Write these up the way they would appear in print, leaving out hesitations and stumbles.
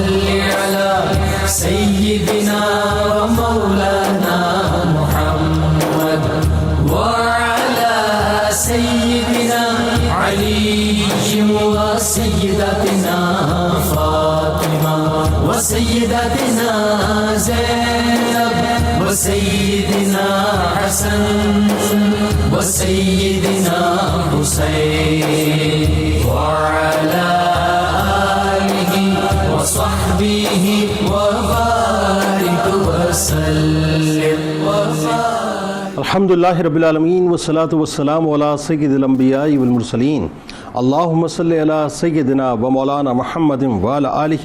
صل على سيدنا ومولانا محمد وعلى سيدنا علي وسيدتنا فاطمة وسيدتنا زينب وسيدنا حسن وسيدنا حسين وعلى آله وصحبه وبارك وسلم الحمد للہ رب العالمین والصلاة والسلام علی سید الانبیاء والمرسلین اللہم صلی علی سیدنا و مولانا محمد وعلی آلہ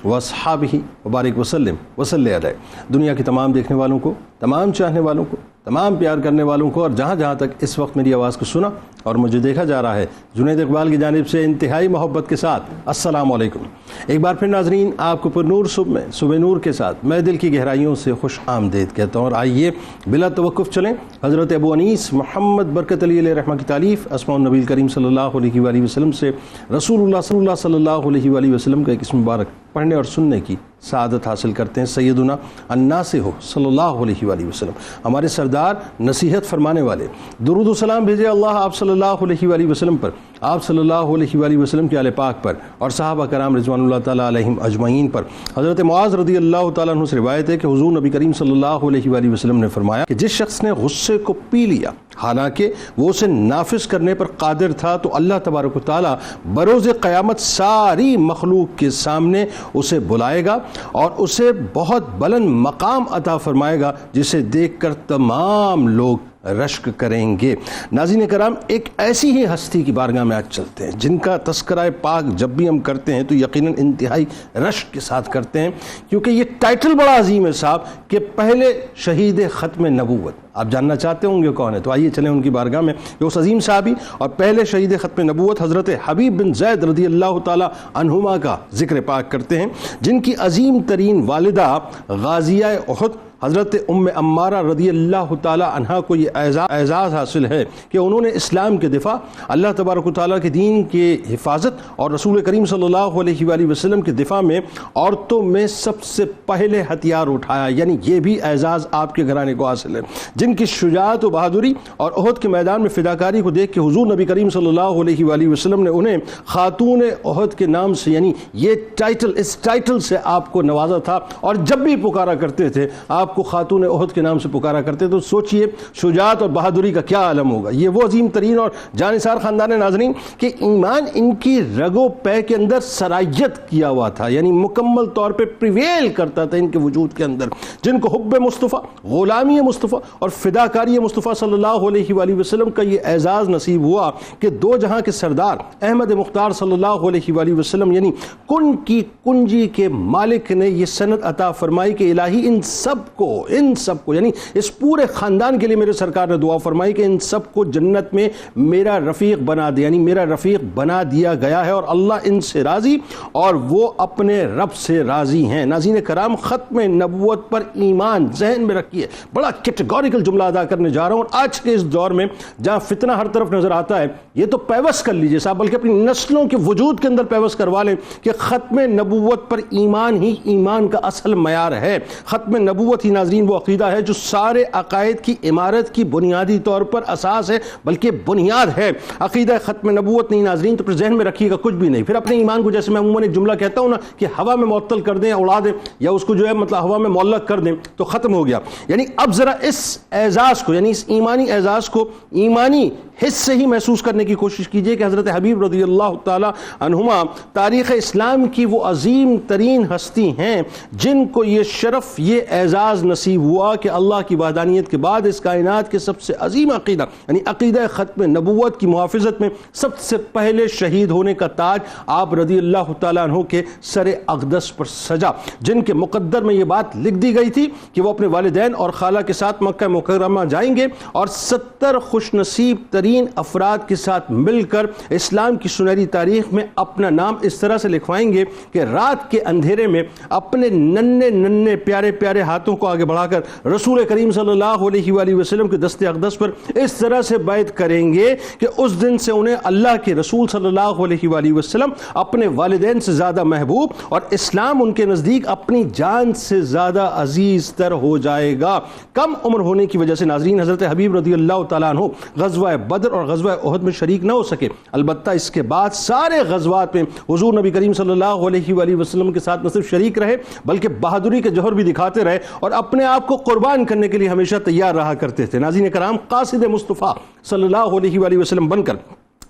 واصحابہ وبارک وسلم وصلی علیہ۔ دنیا کی تمام دیکھنے والوں کو، تمام چاہنے والوں کو، تمام پیار کرنے والوں کو، اور جہاں جہاں تک اس وقت میری آواز کو سنا اور مجھے دیکھا جا رہا ہے، جنید اقبال کی جانب سے انتہائی محبت کے ساتھ السلام علیکم۔ ایک بار پھر ناظرین، آپ کو پر نور صبح نور کے ساتھ میں دل کی گہرائیوں سے خوش آمدید کہتا ہوں، اور آئیے بلا توقف چلیں حضرت ابو انیس محمد برکت علی علیہ رحمہ کی تالیف اسماء النبی کریم صلی اللہ علیہ وآلہ وسلم سے رسول اللہ صلی اللہ علیہ وآلہ وسلم کا ایک اسم مبارک پڑھنے اور سننے کی سعادت حاصل کرتے ہیں۔ سیدنا الناصح صلی اللہ علیہ وآلہ وسلم، ہمارے سردار، نصیحت فرمانے والے، درود و سلام بھیجے اللہ آپ صلی اللہ علیہ وآلہ وسلم پر، آپ صلی اللہ علیہ وآلہ وسلم کے آل پاک پر، اور صحابہ کرام رضوان اللہ تعالیٰ علیہم اجمعین پر۔ حضرت معاذ رضی اللہ تعالیٰ عنہ سے روایت ہے کہ حضور نبی کریم صلی اللہ علیہ وآلہ وسلم نے فرمایا کہ جس شخص نے غصے کو پی لیا حالانکہ وہ اسے نافذ کرنے پر قادر تھا، تو اللہ تبارک و تعالیٰ بروز قیامت ساری مخلوق کے سامنے اسے بلائے گا اور اسے بہت بلند مقام عطا فرمائے گا، جسے دیکھ کر تمام لوگ رشک کریں گے۔ ناظرین کرام، ایک ایسی ہی ہستی کی بارگاہ میں آج چلتے ہیں جن کا تذکرہ پاک جب بھی ہم کرتے ہیں تو یقیناً انتہائی رشک کے ساتھ کرتے ہیں، کیونکہ یہ ٹائٹل بڑا عظیم ہے صاحب کہ پہلے شہید ختم نبوت۔ آپ جاننا چاہتے ہوں گے کون ہے، تو آئیے چلیں ان کی بارگاہ میں کہ اس عظیم صحابی اور پہلے شہید ختم نبوت حضرت حبیب بن زید رضی اللہ تعالی عنہما کا ذکر پاک کرتے ہیں، جن کی عظیم ترین والدہ غازیہ احد حضرت ام عمارہ رضی اللہ تعالی عنہا کو یہ اعزاز حاصل ہے کہ انہوں نے اسلام کے دفاع، اللہ تبارک و تعالیٰ کے دین کے حفاظت اور رسول کریم صلی اللہ علیہ وآلہ وسلم کے دفاع میں عورتوں میں سب سے پہلے ہتھیار اٹھایا، یعنی یہ بھی اعزاز آپ کے گھرانے کو حاصل ہے، جن کی شجاعت و بہادری اور احد کے میدان میں فداکاری کو دیکھ کے حضور نبی کریم صلی اللہ علیہ وآلہ وسلم نے انہیں خاتون احد کے نام سے، یعنی یہ ٹائٹل، اس ٹائٹل سے آپ کو نوازا تھا، اور جب بھی پکارا کرتے تھے آپ کو خاتون احد کے نام سے پکارا کرتے، تو سوچئے شجاعت اور بہادری کا کیا عالم ہوگا۔ یہ وہ عظیم ترین اور جانثار خاندان ناظرین کہ ایمان ان کی رگ و پے کے اندر سرایت کیا ہوا تھا، یعنی مکمل طور پہ پریویل کرتا تھا ان کے وجود کے اندر، جن کو حب مصطفیٰ، غلامی مصطفیٰ اور فداکاری مصطفیٰ صلی اللہ علیہ وآلہ وسلم کا یہ اعزاز نصیب ہوا کہ دو جہاں کے سردار احمد مختار صلی اللہ علیہ وآلہ وسلم، یعنی کن کی کنجی کے مالک نے یہ سند عطا فرمائی کہ الہی ان سب کو یعنی اس پورے خاندان کے لیے میرے سرکار نے دعا فرمائی کہ ان سب کو جنت میں میرا رفیق بنا دے، یعنی میرا رفیق بنا دیا گیا ہے، اور اللہ ان سے راضی اور وہ اپنے رب سے راضی ہیں۔ ناظرین کرام، ختم نبوت پر ایمان ذہن میں رکھیے، بڑا کیٹیگوریکل جملہ ادا کرنے جا رہا ہوں، اور آج کے اس دور میں جہاں فتنہ ہر طرف نظر آتا ہے، یہ تو پیوست کر لیجئے صاحب، بلکہ اپنی نسلوں کے وجود کے اندر پیوست کروا لیں کہ ختم نبوت پر ایمان ہی ایمان کا اصل معیار ہے۔ ختم نبوت ہی ناظرین وہ عقیدہ ہے جو سارے عقائد کی عمارت کی بنیادی طور پر اساس ہے، بلکہ بنیاد ہے۔ عقیدہ ختم نبوت نہیں ناظرین تو پھر ذہن میں رکھیے گا کچھ بھی نہیں، پھر اپنے ایمان کو، جیسے میں عموماً ایک جملہ کہتا ہوں نا کہ ہوا میں معطل کر دیں، اڑا دیں، یا اس کو جو ہے مطلب ہوا میں معلق کر دیں تو ختم ہو گیا۔ یعنی اب ذرا اس اعزاز کو، یعنی اس ایمانی اعزاز کو ایمانی حس سے ہی محسوس کرنے کی کوشش کیجئے کہ حضرت حبیب رضی اللہ تعالی عنہما تاریخ اسلام کی وہ عظیم ترین ہستی ہیں جن کو یہ شرف، یہ اعزاز نصیب ہوا کہ اللہ کی وحدانیت کے بعد اس کائنات کے سب سے عظیم عقیدہ یعنی عقیدہ ختم نبوت کی محافظت میں سب سے پہلے شہید ہونے کا تاج آپ رضی اللہ تعالیٰ عنہ کے سر اقدس پر سجا، جن کے مقدر میں یہ بات لکھ دی گئی تھی کہ وہ اپنے والدین اور خالہ کے ساتھ مکہ مکرمہ جائیں گے اور 70 خوش نصیب ترین بہترین افراد کے ساتھ مل کر اسلام کی سنہری تاریخ میں اپنا نام اس طرح سے لکھوائیں گے کہ رات کے اندھیرے میں اپنے ننھے پیارے پیارے ہاتھوں کو آگے بڑھا کر رسول کریم صلی اللہ علیہ وآلہ وسلم کے دست اقدس پر اس طرح سے بیعت کریں گے کہ اس دن سے انہیں اللہ کے رسول صلی اللہ علیہ وآلہ وسلم اپنے والدین سے زیادہ محبوب اور اسلام ان کے نزدیک اپنی جان سے زیادہ عزیز تر ہو جائے گا۔ کم عمر ہونے کی وجہ سے ناظرین حضرت حبیب رضی اللہ تعالیٰ عنہ غزوہ بدر اور غزوہ احد میں شریک نہ ہو سکے، البتہ اس کے بعد سارے غزوات میں حضور نبی کریم صلی اللہ علیہ وآلہ وسلم کے ساتھ نہ صرف شریک رہے بلکہ بہادری کے جوہر بھی دکھاتے رہے اور اپنے آپ کو قربان کرنے کے لیے ہمیشہ تیار رہا کرتے تھے۔ ناظرین کرام، قاصد مصطفیٰ صلی اللہ علیہ وآلہ وسلم بن کر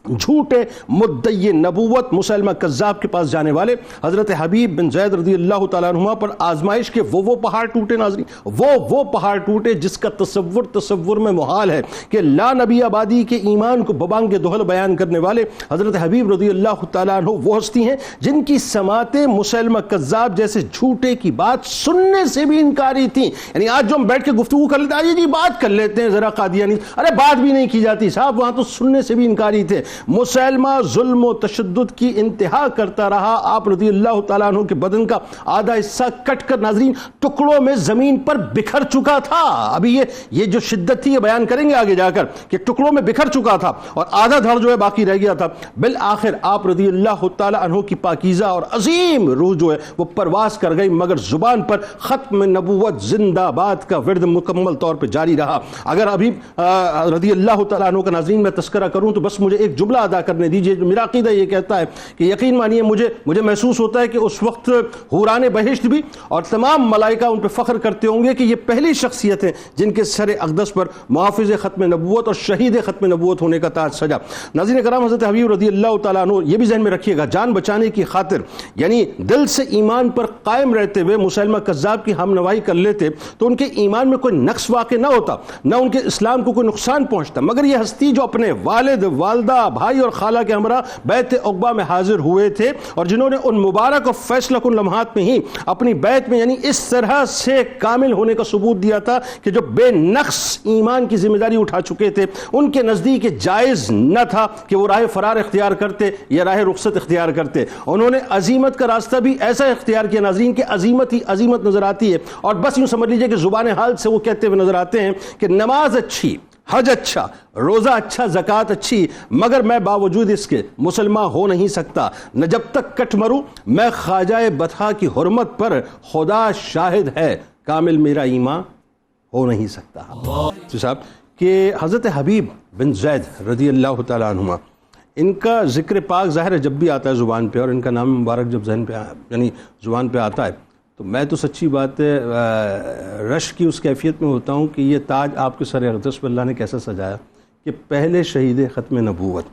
جھوٹے مدعی نبوت مسیلمہ کذاب کے پاس جانے والے حضرت حبیب بن زید رضی اللہ تعالیٰ عنہ پر آزمائش کے وہ پہاڑ ٹوٹے ناظرین، وہ پہاڑ ٹوٹے جس کا تصور میں محال ہے کہ لا نبی آبادی کے ایمان کو ببانگ دہل بیان کرنے والے حضرت حبیب رضی اللہ تعالیٰ عنہ وہ ہستی ہیں جن کی سماعتیں مسیلمہ کذاب جیسے جھوٹے کی بات سننے سے بھی انکاری تھیں۔ یعنی آج جو ہم بیٹھ کے گفتگو کر لیتے ہیں، جی بات کر لیتے ہیں ذرا قادیانی، ارے بات بھی نہیں کی جاتی صاحب، وہاں تو سننے سے بھی انکاری تھے۔ مسیلمہ ظلم و تشدد کی انتہا کرتا رہا، آپ رضی اللہ تعالیٰ عنہ کے بدن کا آدھا حصہ کٹ کر ناظرین ٹکڑوں میں زمین پر بکھر چکا تھا۔ ابھی یہ جو شدت تھی یہ بیان کریں گے آگے جا کر کہ ٹکڑوں میں بکھر چکا تھا اور آدھا دھڑ جو ہے باقی رہ گیا تھا۔ بالآخر آپ رضی اللہ تعالیٰ عنہ کی پاکیزہ اور عظیم روح جو ہے وہ پرواز کر گئی، مگر زبان پر ختم نبوت زندہ باد کا ورد مکمل طور پہ جاری رہا۔ اگر ابھی رضی اللہ تعالیٰ عنہ کا ناظرین میں تذکرہ کروں تو بس مجھے ایک جملہ ادا کرنے دیجئے۔ میرا عقیدہ یہ کہتا ہے کہ یقین مانیے مجھے محسوس ہوتا ہے کہ اس وقت حوران بہشت بھی اور تمام ملائکہ ان پہ فخر کرتے ہوں گے کہ یہ پہلی شخصیت ہیں جن کے سر اقدس پر محافظ ختم نبوت اور شہید ختم نبوت ہونے کا تاج سجا۔ ناظرین کرام، حضرت حبیب رضی اللہ تعالیٰ عنہ یہ بھی ذہن میں رکھیے گا، جان بچانے کی خاطر یعنی دل سے ایمان پر قائم رہتے ہوئے مسیلمہ کذاب کی ہم نوائی کر لیتے تو ان کے ایمان میں کوئی نقص واقع نہ ہوتا، نہ ان کے اسلام کو کوئی نقصان پہنچتا، مگر یہ ہستی جو اپنے والد، والدہ، بھائی اور خالہ کے ہمراہ بیعت عقبہ میں حاضر ہوئے تھے اور جنہوں نے ان مبارک اور فیصلہ کن لمحات میں ہی اپنی بیعت میں یعنی اس طرح سے کامل ہونے کا ثبوت دیا تھا کہ جو بے نقص ایمان کی ذمہ داری اٹھا چکے تھے، ان کے نزدیک جائز نہ تھا کہ وہ راہ فرار اختیار کرتے یا راہ رخصت اختیار کرتے۔ انہوں نے عظیمت کا راستہ بھی ایسا اختیار کیا ناظرین کہ عظیمت ہی عظیمت نظر آتی ہے، اور بس یوں سمجھ لیجئے کہ زبان حال سے وہ کہتے ہوئے نظر آتے ہیں کہ نماز اچھی، حج اچھا، روزہ اچھا، زکوٰۃ اچھی، مگر میں باوجود اس کے مسلمہ ہو نہیں سکتا، نہ جب تک کٹ مروں میں خواجہ بطحا کی حرمت پر خدا شاہد ہے کامل میرا ایمان ہو نہیں سکتا۔ صاحب کہ حضرت حبیب بن زید رضی اللہ تعالیٰ عنہ، ان کا ذکر پاک ظاہر ہے جب بھی آتا ہے زبان پہ اور ان کا نام مبارک جب ذہن پہ یعنی زبان پہ آتا ہے تو میں تو سچی بات ہے رش کی اس کیفیت میں ہوتا ہوں کہ یہ تاج آپ کے سر اقدس پر اللہ نے کیسا سجایا کہ پہلے شہید ختم نبوت۔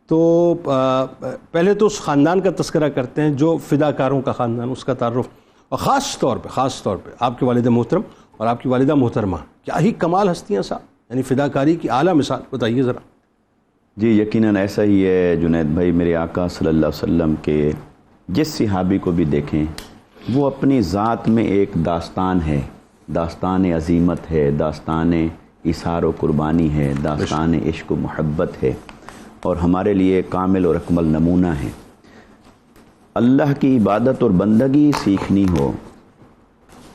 تو پہلے تو اس خاندان کا تذکرہ کرتے ہیں جو فداکاروں کا خاندان، اس کا تعارف، اور خاص طور پہ آپ کے والد محترم اور آپ کی والدہ محترمہ، کیا ہی کمال ہستیاں صاحب، یعنی فداکاری کی اعلیٰ مثال، بتائیے ذرا۔ جی یقیناً ایسا ہی ہے جنید بھائی، میرے آقا صلی اللہ علیہ وسلم کے جس صحابی کو بھی دیکھیں وہ اپنی ذات میں ایک داستان ہے، داستان عظیمت ہے، داستان اثار و قربانی ہے، داستان عشق و محبت ہے، اور ہمارے لیے کامل اور اکمل نمونہ ہے۔ اللہ کی عبادت اور بندگی سیکھنی ہو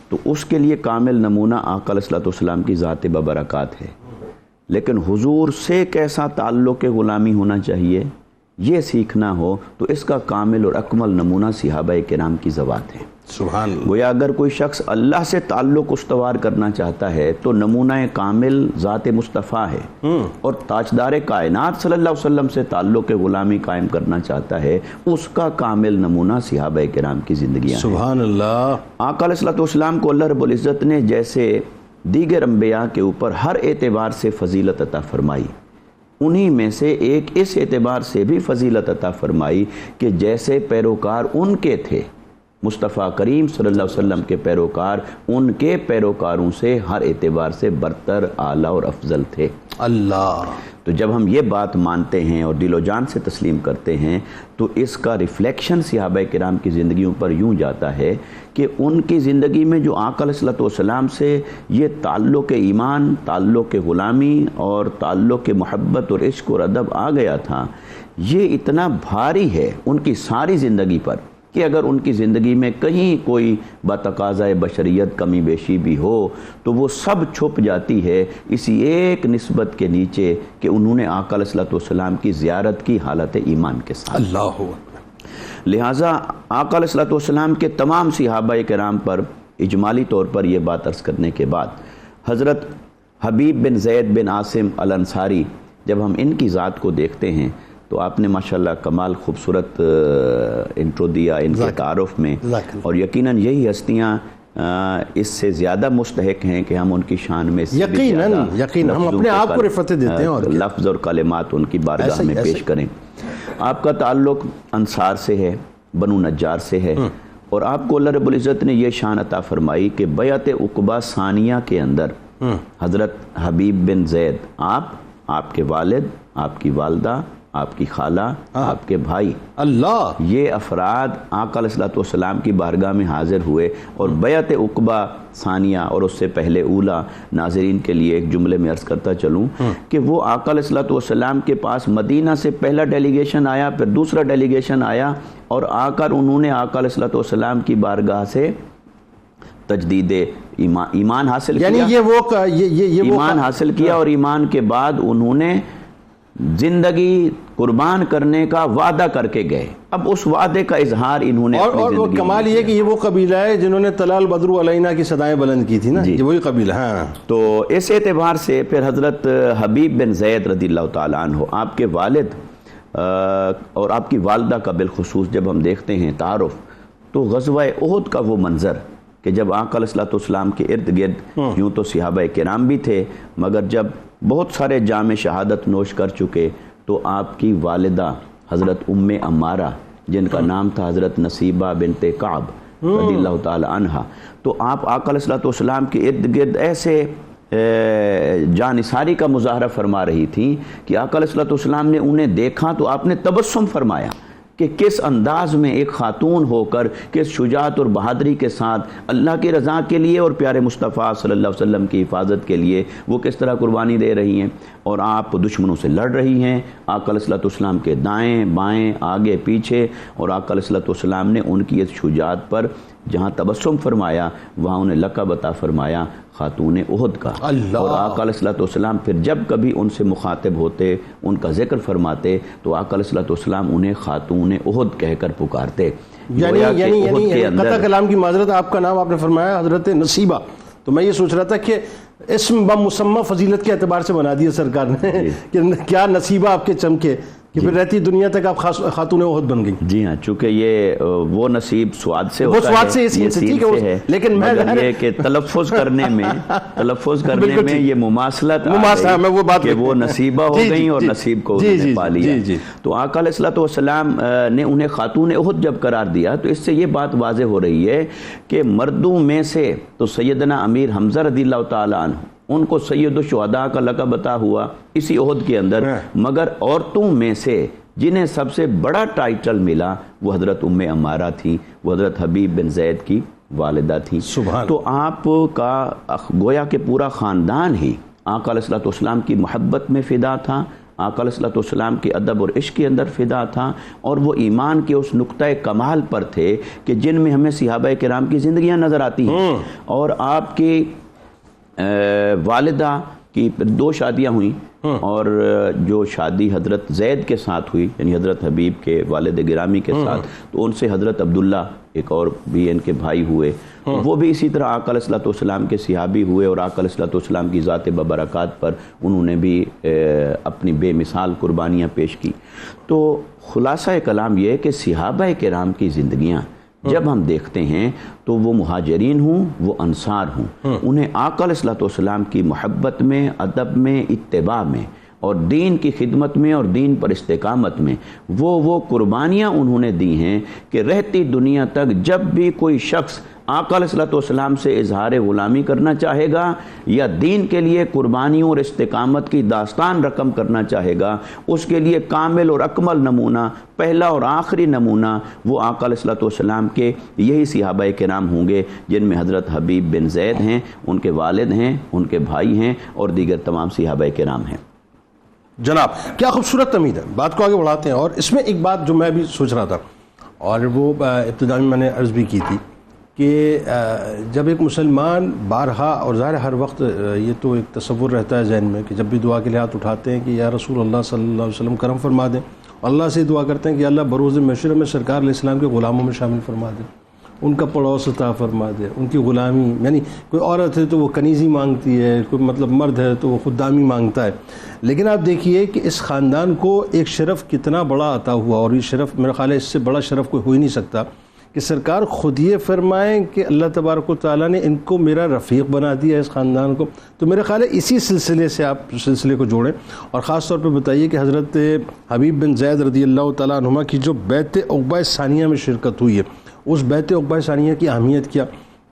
تو اس کے لیے کامل نمونہ آقا علیہ الصلوۃ والسلام کی ذات ببرکات ہے، لیکن حضور سے کیسا تعلق غلامی ہونا چاہیے یہ سیکھنا ہو تو اس کا کامل اور اکمل نمونہ صحابہ کرام کی ذوات ہے۔ سبحان اللہ۔ گویا اگر کوئی شخص اللہ سے تعلق استوار کرنا چاہتا ہے تو نمونہ کامل ذات مصطفیٰ ہے، اور تاجدار کائنات صلی اللہ علیہ وسلم سے تعلق غلامی قائم کرنا چاہتا ہے اس کا کامل نمونہ صحابہ کرام کی زندگیاں ہیں۔ سبحان اللہ۔ آقا علیہ الصلوۃ والسلام کو اللہ رب العزت نے جیسے دیگر انبیاء کے اوپر ہر اعتبار سے فضیلت عطا فرمائی، انہی میں سے ایک اس اعتبار سے بھی فضیلت عطا فرمائی کہ جیسے پیروکار ان کے تھے مصطفیٰ کریم صلی اللہ علیہ وسلم کے پیروکار ان کے پیروکاروں سے ہر اعتبار سے برتر، اعلیٰ اور افضل تھے۔ اللہ، تو جب ہم یہ بات مانتے ہیں اور دل و جان سے تسلیم کرتے ہیں تو اس کا ریفلیکشن صحابہ کرام کی زندگیوں پر یوں جاتا ہے کہ ان کی زندگی میں جو آقا علیہ الصلوۃ والسلام سے یہ تعلق ایمان، تعلق غلامی اور تعلق محبت اور عشق اور ادب آ گیا تھا، یہ اتنا بھاری ہے ان کی ساری زندگی پر کہ اگر ان کی زندگی میں کہیں کوئی بتقاضۂ بشریت کمی بیشی بھی ہو تو وہ سب چھپ جاتی ہے اسی ایک نسبت کے نیچے کہ انہوں نے آقا علیہ الصلوۃ والسلام کی زیارت کی حالت ایمان کے ساتھ۔ اللہ، لہٰذا آقا علیہ الصلوۃ والسلام کے تمام صحابہ کرام پر اجمالی طور پر یہ بات عرض کرنے کے بعد حضرت حبیب بن زید بن عاصم الانصاری، جب ہم ان کی ذات کو دیکھتے ہیں تو آپ نے ماشاءاللہ کمال خوبصورت انٹرو دیا ان کے تعارف میں، اور یقیناً یہی ہستیاں اس سے زیادہ مستحق ہیں کہ ہم ان کی شان میں یقیناً ہم اپنے آپ کو رفعت دیتے ہیں اور لفظ اور کلمات ان کی بارگاہ میں پیش کریں۔ آپ کا تعلق انصار سے ہے، بنو نجار سے ہے، اور آپ کو اللہ رب العزت نے یہ شان عطا فرمائی کہ بیعت عقبہ ثانیہ کے اندر حضرت حبیب بن زید، آپ کے والد، آپ کی والدہ، آپ کی خالہ، آپ کے بھائی، اللہ، یہ افراد آقا علیہ الصلوۃ والسلام کی بارگاہ میں حاضر ہوئے اور بیعت عقبہ ثانیہ اور اس سے پہلے اولا، ناظرین کے لیے ایک جملے میں عرض کرتا چلوں کہ وہ آقا علیہ الصلوۃ والسلام کے پاس مدینہ سے پہلا ڈیلیگیشن آیا، پھر دوسرا ڈیلیگیشن آیا، اور آ کر انہوں نے آقا علیہ الصلوۃ والسلام کی بارگاہ سے تجدید ایمان حاصل کیا، یعنی یہ ایمان حاصل کیا، اور ایمان کے بعد انہوں نے زندگی قربان کرنے کا وعدہ کر کے گئے۔ اب اس وعدے کا اظہار انہوں نے اپنی اور زندگی کمال یہ کہ یہ وہ قبیلہ ہے جنہوں نے طلال بدر علینا کی صدائیں بلند کی تھی نا، یہ وہی قبیلہ ہے۔ تو اس اعتبار سے پھر حضرت حبیب بن زید رضی اللہ تعالیٰ عنہ، آپ کے والد اور آپ کی والدہ کا بالخصوص جب ہم دیکھتے ہیں تعارف، تو غزوہ احد کا وہ منظر کہ جب آقا علیہ الصلوۃ والسلام کے ارد گرد یوں تو صحابہ کرام بھی تھے، مگر جب بہت سارے جام شہادت نوش کر چکے تو آپ کی والدہ حضرت ام عمارہ، جن کا نام تھا حضرت نصیبہ بنت کعب رضی اللہ تعالی عنہ، تو آپ آقا علیہ الصلوۃ والسلام کے ارد گرد ایسے جانثاری کا مظاہرہ فرما رہی تھی کہ آقا علیہ الصلوۃ والسلام نے انہیں دیکھا تو آپ نے تبسم فرمایا کہ کس انداز میں ایک خاتون ہو کر کس شجاعت اور بہادری کے ساتھ اللہ کی رضا کے لیے اور پیارے مصطفیٰ صلی اللہ علیہ وسلم کی حفاظت کے لیے وہ کس طرح قربانی دے رہی ہیں، اور آپ دشمنوں سے لڑ رہی ہیں، آقا علیہ الصلوۃ والسلام کے دائیں بائیں آگے پیچھے، اور آقا علیہ الصلوۃ والسلام نے ان کی اس شجاعت پر جہاں تبسم فرمایا وہاں انہیں لقب عطا فرمایا خاتون احد کا۔ اور آقا علیہ الصلوۃ والسلام پھر جب کبھی ان سے مخاطب ہوتے، ان کا ذکر فرماتے، تو آقا علیہ الصلوۃ والسلام انہیں خاتون احد کہہ کر پکارتے۔ یعنی قطع کلام کی معذرت، آپ کا نام آپ نے فرمایا حضرت نصیبہ، تو میں یہ سوچ رہا تھا کہ اسم بمسمى فضیلت کے اعتبار سے بنا دیا سرکار نے کہ کیا نصیبہ آپ کے چمکے کہ پھر رہتی دنیا تک آپ خاتون احد بن گئی۔ جی ہاں، چونکہ یہ وہ نصیب سواد سے ہوتا ہے، وہ سواد سے ہے، لیکن میں یہ کہ تلفظ کرنے میں یہ مماثلت کہ وہ نصیبہ ہو گئی اور نصیب کو انہوں نے پا لیا۔ تو آقا علیہ الصلوۃ والسلام نے انہیں خاتون احد جب قرار دیا تو اس سے یہ بات واضح ہو رہی ہے کہ مردوں میں سے تو سیدنا امیر حمزہ رضی اللہ تعالیٰ عنہ، ان کو سید الشہداء کا لقب عطا ہوا اسی احد کے اندر، مگر عورتوں میں سے جنہیں سب سے بڑا ٹائٹل ملا وہ حضرت ام عمارہ تھی، وہ حضرت حبیب بن زید کی والدہ تھی۔ تو آپ کا گویا کہ پورا خاندان ہی آقا علیہ الصلوۃ والسلام کی محبت میں فدا تھا، آقا علیہ الصلوۃ والسلام کے ادب اور عشق کے اندر فدا تھا، اور وہ ایمان کے اس نقطۂ کمال پر تھے کہ جن میں ہمیں صحابہ کرام کی زندگیاں نظر آتی ہیں۔ اور آپ کی والدہ کی 2 شادیاں ہوئیں، اور جو شادی حضرت زید کے ساتھ ہوئی یعنی حضرت حبیب کے والد گرامی کے ساتھ، تو ان سے حضرت عبداللہ ایک اور بھی ان کے بھائی ہوئے، وہ بھی اسی طرح آقا علیہ الصلوۃ والسلام کے صحابی ہوئے، اور آقا علیہ الصلوۃ والسلام کی ذات ببرکات پر انہوں نے بھی اپنی بے مثال قربانیاں پیش کی۔ تو خلاصہ کلام یہ ہے کہ صحابہ کرام کی زندگیاں جب ہم دیکھتے ہیں تو وہ مہاجرین ہوں، وہ انصار ہوں، انہیں آقا علیہ الصلوۃ والسلام کی محبت میں، ادب میں، اتباع میں اور دین کی خدمت میں اور دین پر استقامت میں وہ قربانیاں انہوں نے دی ہیں کہ رہتی دنیا تک جب بھی کوئی شخص آقا علیہ الصلوۃ والسلام سے اظہار غلامی کرنا چاہے گا یا دین کے لیے قربانیوں اور استقامت کی داستان رقم کرنا چاہے گا، اس کے لیے کامل اور اکمل نمونہ، پہلا اور آخری نمونہ وہ آقا علیہ الصلوۃ والسلام کے یہی صحابہ کرام ہوں گے، جن میں حضرت حبیب بن زید ہیں، ان کے والد ہیں، ان کے بھائی ہیں، اور دیگر تمام صحابہ کرام ہیں۔ جناب کیا خوبصورت تمید ہے، بات کو آگے بڑھاتے ہیں۔ اور اس میں ایک بات جو میں بھی سوچ رہا تھا اور وہ ابتدا میں نے عرض بھی کی تھی کہ جب ایک مسلمان بارہا، اور ظاہر ہر وقت یہ تو ایک تصور رہتا ہے ذہن میں کہ جب بھی دعا کے لیے ہاتھ اٹھاتے ہیں کہ یا رسول اللہ صلی اللہ علیہ وسلم کرم فرما دیں، اللہ سے دعا کرتے ہیں کہ اللہ بروز محشر میں سرکار علیہ السلام کے غلاموں میں شامل فرما دیں، ان کا پڑوس عطا فرما دے، ان کی غلامی، یعنی کوئی عورت ہے تو وہ کنیزی مانگتی ہے، کوئی مطلب مرد ہے تو وہ خدامی مانگتا ہے۔ لیکن آپ دیکھیے کہ اس خاندان کو ایک شرف کتنا بڑا عطا ہوا، اور یہ شرف میرا خیال ہے اس سے بڑا شرف کوئی ہو ہی نہیں سکتا کہ سرکار خود یہ فرمائیں کہ اللہ تبارک و تعالیٰ نے ان کو میرا رفیق بنا دیا ہے، اس خاندان کو۔ تو میرا خیال ہے اسی سلسلے سے آپ سلسلے کو جوڑیں، اور خاص طور پہ بتائیے کہ حضرت حبیب بن زید رضی اللہ تعالیٰ عنہما کی جو بیعت عقبہ ثانیہ میں شرکت ہوئی ہے، اس بیعت عقبہ ثانیہ کی اہمیت کیا۔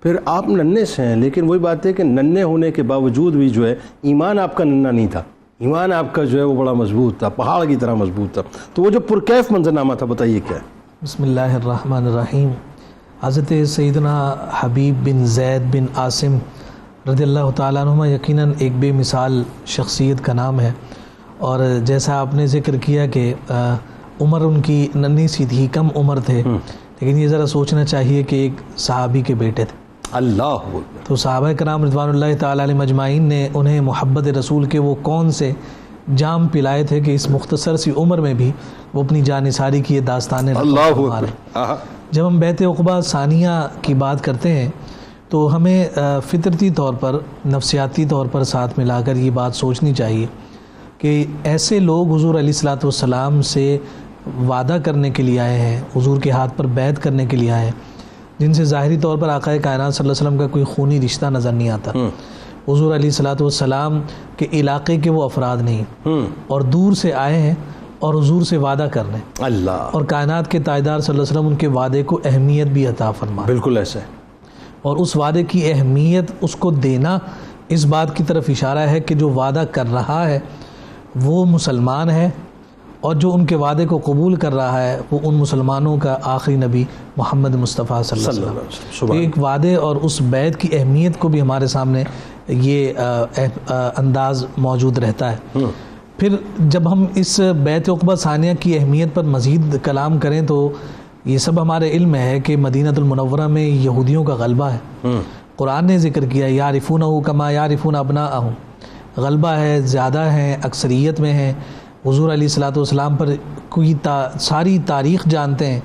پھر آپ ننھے سے ہیں، لیکن وہی بات ہے کہ ننھے ہونے کے باوجود بھی جو ہے ایمان آپ کا ننھا نہیں تھا، ایمان آپ کا جو ہے وہ بڑا مضبوط تھا، پہاڑ کی طرح مضبوط تھا۔ تو وہ جو پرکیف منظرنامہ تھا، بتائیے کیا ہے؟ بسم اللہ الرحمن الرحیم۔ حضرت سیدنا حبیب بن زید بن عاصم رضی اللہ تعالیٰ عنہ یقیناً ایک بے مثال شخصیت کا نام ہے، اور جیسا آپ نے ذکر کیا کہ عمر ان کی ننھی سی تھی، کم عمر تھے، لیکن یہ ذرا سوچنا چاہیے کہ ایک صحابی کے بیٹے تھے۔ اللہ تو صحابہ کرام رضوان اللہ تعالیٰ علیہ مجمعین نے انہیں محبت رسول کے وہ کون سے جام پلائے تھے کہ اس مختصر سی عمر میں بھی وہ اپنی جان نثاری کی یہ داستانیں اللہ۔ جب ہم بیعت عقبہ ثانیہ کی بات کرتے ہیں تو ہمیں فطرتی طور پر، نفسیاتی طور پر ساتھ ملا کر یہ بات سوچنی چاہیے کہ ایسے لوگ حضور علیہ الصلوۃ والسلام سے وعدہ کرنے کے لیے آئے ہیں، حضور کے ہاتھ پر بیعت کرنے کے لیے آئے ہیں، جن سے ظاہری طور پر آقا کائنات صلی اللہ علیہ وسلم کا کوئی خونی رشتہ نظر نہیں آتا، حضور علیہ الصلوۃ والسلام کے علاقے کے وہ افراد نہیں، اور دور سے آئے ہیں اور حضور سے وعدہ کر رہے ہیں، اللہ، اور کائنات کے تاجدار صلی اللہ علیہ وسلم ان کے وعدے کو اہمیت بھی عطا فرما۔ بالکل ایسا ہے، اور اس وعدے کی اہمیت، اس کو دینا، اس بات کی طرف اشارہ ہے کہ جو وعدہ کر رہا ہے وہ مسلمان ہے، اور جو ان کے وعدے کو قبول کر رہا ہے وہ ان مسلمانوں کا آخری نبی محمد مصطفیٰ صلی اللہ علیہ وسلم۔ تو ایک وعدے اور اس بیعت کی اہمیت کو بھی ہمارے سامنے یہ انداز موجود رہتا ہے۔ پھر جب ہم اس بیعت عقبہ ثانیہ کی اہمیت پر مزید کلام کریں تو یہ سب ہمارے علم میں ہے کہ مدینہ المنورہ میں یہودیوں کا غلبہ ہے، قرآن نے ذکر کیا یعرفونہ کما یعرفون ابناءہم، غلبہ ہے، زیادہ ہیں، اکثریت میں ہیں، حضور علیہ الصلوۃ والسلام پر کوئی ساری تاریخ جانتے ہیں،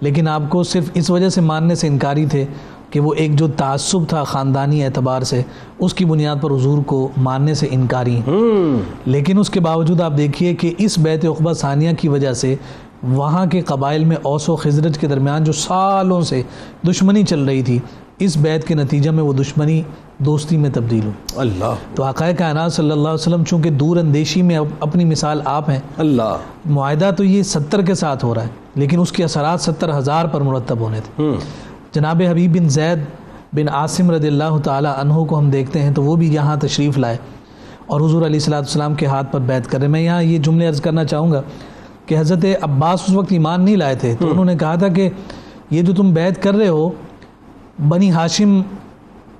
لیکن آپ کو صرف اس وجہ سے ماننے سے انکاری تھے کہ وہ ایک جو تعصب تھا خاندانی اعتبار سے، اس کی بنیاد پر حضور کو ماننے سے انکاری ہیں۔ لیکن اس کے باوجود آپ دیکھیے کہ اس بیعت عقبہ ثانیہ کی وجہ سے وہاں کے قبائل میں اوس و خزرج کے درمیان جو سالوں سے دشمنی چل رہی تھی، اس بیعت کے نتیجہ میں وہ دشمنی دوستی میں تبدیل ہوئی۔ اللہ، تو آقا کائنات صلی اللہ علیہ وسلم چونکہ دور اندیشی میں اپنی مثال آپ ہیں، اللہ، معاہدہ تو یہ 70 کے ساتھ ہو رہا ہے، لیکن اس کے اثرات 70,000 پر مرتب ہونے تھے۔ جناب حبیب بن زید بن عاصم رضی اللہ تعالیٰ عنہ کو ہم دیکھتے ہیں تو وہ بھی یہاں تشریف لائے اور حضور علیہ الصلوۃ والسلام کے ہاتھ پر بیعت کر رہے۔ میں یہاں یہ جملے عرض کرنا چاہوں گا کہ حضرت عباس اس وقت ایمان نہیں لائے تھے، تو انہوں نے کہا تھا کہ یہ جو تم بیعت کر رہے ہو، بنی ہاشم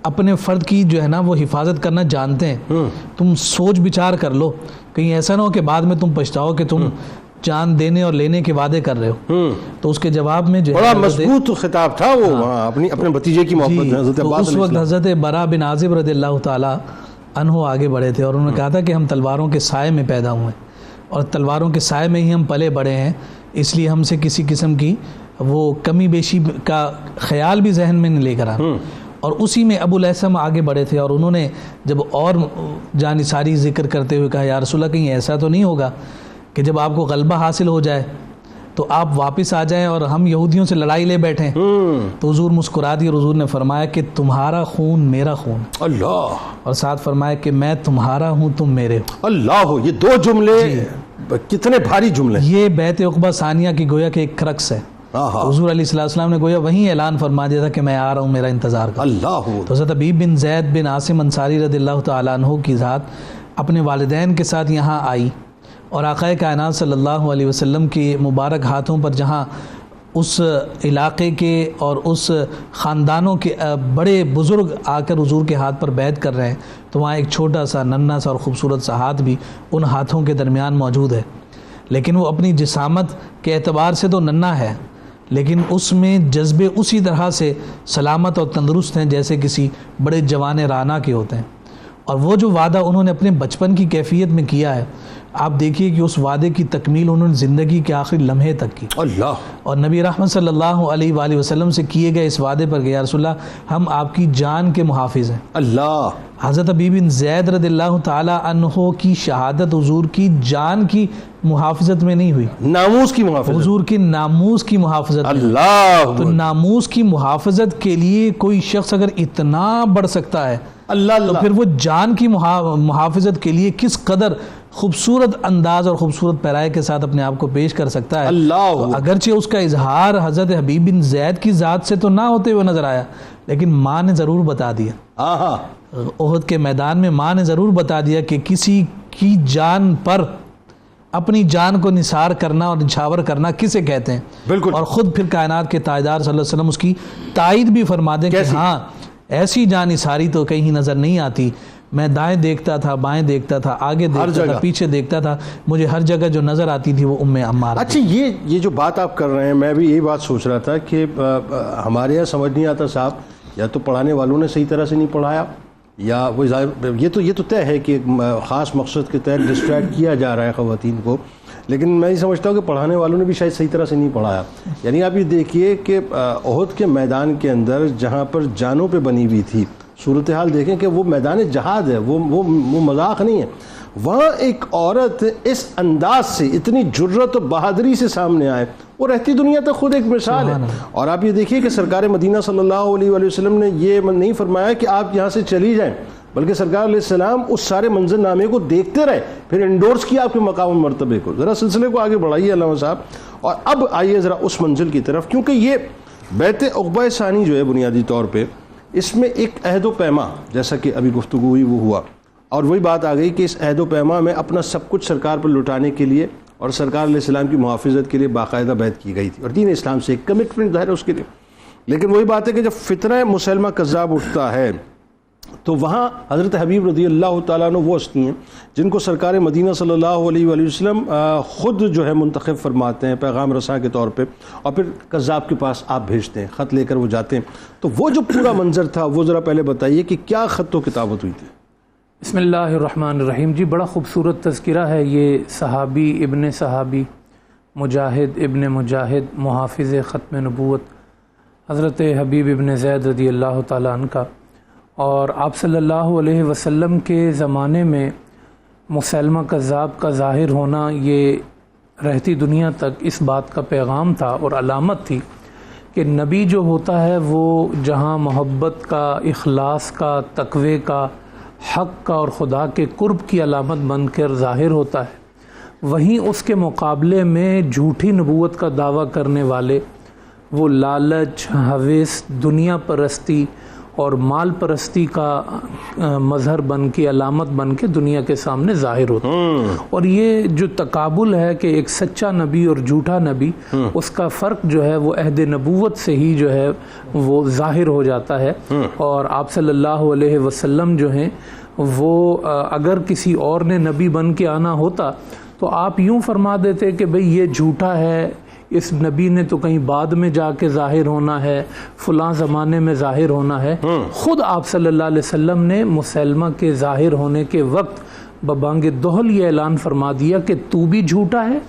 اپنے فرد کی جو ہے نا وہ حفاظت کرنا جانتے ہیں، تم سوچ بچار کر لو، کہیں ایسا نہ ہو کہ بعد میں تم پچھتاؤ کہ تم جان دینے اور لینے کے وعدے کر رہے ہو۔ تو اس کے جواب میں جو بڑا مضبوط خطاب تھا وہ، اپنے بھتیجے کی محبت میں حضرت عباس اس وقت حضرت برا بن عازب رضی اللہ تعالیٰ عنہ آگے بڑھے تھے، اور انہوں نے کہا تھا کہ ہم تلواروں کے سائے میں پیدا ہوئے اور تلواروں کے سائے میں ہی ہم پلے بڑھے ہیں، اس لیے ہم سے کسی قسم کی وہ کمی بیشی کا خیال بھی ذہن میں نہیں لے کر آ۔ اور اسی میں ابو الہثم آگے بڑھے تھے، اور انہوں نے جب اور جانثاری ذکر کرتے ہوئے کہا یا رسول اللہ کہیں ایسا تو نہیں ہوگا کہ جب آپ کو غلبہ حاصل ہو جائے تو آپ واپس آ جائیں اور ہم یہودیوں سے لڑائی لے بیٹھیں. تو حضور مسکرا دیے اور حضور نے فرمایا کہ تمہارا خون میرا خون, اللہ, اور ساتھ فرمایا کہ میں تمہارا ہوں تم میرے ہو. اللہ ہو. یہ دو جملے کتنے بھاری جملے. یہ بیعت عقبہ ثانیہ کی گویا کہ ایک کرکس ہے. حضور علیہ السلام نے گویا وہیں اعلان فرما دیا تھا کہ میں آ رہا ہوں, میرا انتظار کر. اللہ ہو. تو حضرت حبیب بن زید بن عاصم انصاری رضی اللہ تعالیٰ عنہ کی ذات اپنے والدین کے ساتھ یہاں آئی, اور آقا کائنات صلی اللہ علیہ وسلم کے مبارک ہاتھوں پر جہاں اس علاقے کے اور اس خاندانوں کے بڑے بزرگ آ کر حضور کے ہاتھ پر بیعت کر رہے ہیں, تو وہاں ایک چھوٹا سا ننھا سا اور خوبصورت سا ہاتھ بھی ان ہاتھوں کے درمیان موجود ہے. لیکن وہ اپنی جسامت کے اعتبار سے تو ننھا ہے, لیکن اس میں جذبے اسی طرح سے سلامت اور تندرست ہیں جیسے کسی بڑے جوان رانا کے ہوتے ہیں. اور وہ جو وعدہ انہوں نے اپنے بچپن کی کیفیت میں کیا ہے, آپ دیکھیے کہ اس وعدے کی تکمیل انہوں نے زندگی کے آخری لمحے تک کی. اللہ. اور نبی رحمت صلی اللہ علیہ وآلہ وسلم سے کیے گئے اس وعدے پر کہ یا رسول اللہ ہم آپ کی جان کے محافظ ہیں. اللہ. حضرت حبیب بن زید رضی اللہ تعالی عنہ کی شہادت حضور کی جان کی محافظت میں نہیں ہوئی, ناموس کی محافظت, حضور کے ناموس کی محافظت. اللہ. تو ناموس کی محافظت کے لیے کوئی شخص اگر اتنا بڑھ سکتا ہے, اللہ تو پھر وہ جان کی محافظت کے لیے کس قدر خوبصورت انداز اور خوبصورت پیرائے کے ساتھ اپنے آپ کو پیش کر سکتا ہے. اللہ. اگرچہ اس کا اظہار حضرت حبیب بن زید کی ذات سے تو نہ ہوتے ہوئے نظر آیا, لیکن ماں نے ضرور بتا دیا, احد کے میدان میں ماں نے ضرور بتا دیا کہ کسی کی جان پر اپنی جان کو نثار کرنا اور نچھاور کرنا کسے کہتے ہیں. بالکل. اور خود پھر کائنات کے تاجدار صلی اللہ علیہ وسلم اس کی تائید بھی فرما دیں کہ ہاں ایسی جان نثاری تو کہیں نظر نہیں آتی. میں دائیں دیکھتا تھا, بائیں دیکھتا تھا, آگے دیکھتا تھا, پیچھے دیکھتا تھا, مجھے ہر جگہ جو نظر آتی تھی وہ عمارہ. اچھا, یہ جو بات آپ کر رہے ہیں, میں بھی یہی بات سوچ رہا تھا کہ ہمارے یہاں سمجھ نہیں آتا صاحب, یا تو پڑھانے والوں نے صحیح طرح سے نہیں پڑھایا, یا وہ یہ تو طے ہے کہ ایک خاص مقصد کے تحت ڈسٹریکٹ کیا جا رہا ہے خواتین کو, لیکن میں یہ سمجھتا ہوں کہ پڑھانے والوں نے بھی شاید صحیح طرح سے نہیں پڑھایا. یعنی آپ یہ دیکھیے کہ احد کے میدان کے اندر جہاں پر جانوں پہ بنی ہوئی تھی, صورتحال دیکھیں کہ وہ میدان جہاد ہے, وہ مذاق نہیں ہے. وہاں ایک عورت اس انداز سے اتنی جرت و بہادری سے سامنے آئے, وہ رہتی دنیا تک خود ایک مثال ہے. اور آپ یہ دیکھیے کہ سرکار مدینہ صلی اللہ علیہ وآلہ وسلم نے یہ نہیں فرمایا کہ آپ یہاں سے چلی جائیں, بلکہ سرکار علیہ السلام اس سارے منظر نامے کو دیکھتے رہے, پھر انڈورس کیا آپ کے مقام و مرتبے کو. ذرا سلسلے کو آگے بڑھائیے علامہ صاحب, اور اب آئیے ذرا اس منزل کی طرف, کیونکہ یہ بیعت عقبہ ثانی جو ہے بنیادی طور پہ اس میں ایک عہد و پیما, جیسا کہ ابھی گفتگو ہوئی وہ ہوا, اور وہی بات آ گئی کہ اس عہد و پیما میں اپنا سب کچھ سرکار پر لٹانے کے لیے اور سرکار علیہ السلام کی محافظت کے لیے باقاعدہ بیعت کی گئی تھی, اور دین اسلام سے ایک کمٹمنٹ ظاہر ہے اس کے لیے. لیکن وہی بات ہے کہ جب فتنہ مسلمہ کذاب اٹھتا ہے تو وہاں حضرت حبیب رضی اللہ تعالیٰ عنہ وہ ہستی ہیں جن کو سرکار مدینہ صلی اللہ علیہ وآلہ وسلم خود جو ہے منتخب فرماتے ہیں پیغام رساں کے طور پہ, اور پھر کذاب کے پاس آپ بھیجتے ہیں, خط لے کر وہ جاتے ہیں. تو وہ جو پورا منظر تھا وہ ذرا پہلے بتائیے کہ کیا خط و کتابت ہوئی تھی. بسم اللہ الرحمن الرحیم. جی بڑا خوبصورت تذکرہ ہے یہ صحابی ابن صحابی, مجاہد ابن مجاہد, محافظ ختم نبوت حضرت حبیب ابن زید رضی اللہ تعالیٰ عنہ کا. اور آپ صلی اللہ علیہ وسلم کے زمانے میں مسلمہ کذاب کا ظاہر ہونا یہ رہتی دنیا تک اس بات کا پیغام تھا اور علامت تھی کہ نبی جو ہوتا ہے وہ جہاں محبت کا, اخلاص کا, تقوی کا, حق کا اور خدا کے قرب کی علامت بن کر ظاہر ہوتا ہے, وہیں اس کے مقابلے میں جھوٹی نبوت کا دعویٰ کرنے والے وہ لالچ, ہوس, دنیا پرستی اور مال پرستی کا مظہر بن کے, علامت بن کے دنیا کے سامنے ظاہر ہوتا ہے. اور یہ جو تقابل ہے کہ ایک سچا نبی اور جھوٹا نبی, اس کا فرق جو ہے وہ عہد نبوت سے ہی جو ہے وہ ظاہر ہو جاتا ہے. اور آپ صلی اللہ علیہ وسلم جو ہیں وہ اگر کسی اور نے نبی بن کے آنا ہوتا تو آپ یوں فرما دیتے کہ بھئی یہ جھوٹا ہے, اس نبی نے تو کہیں بعد میں جا کے ظاہر ہونا ہے, فلاں زمانے میں ظاہر ہونا ہے. خود آپ صلی اللہ علیہ وسلم نے مسلمہ کے ظاہر ہونے کے وقت ببانگ دہل یہ اعلان فرما دیا کہ تو بھی جھوٹا ہے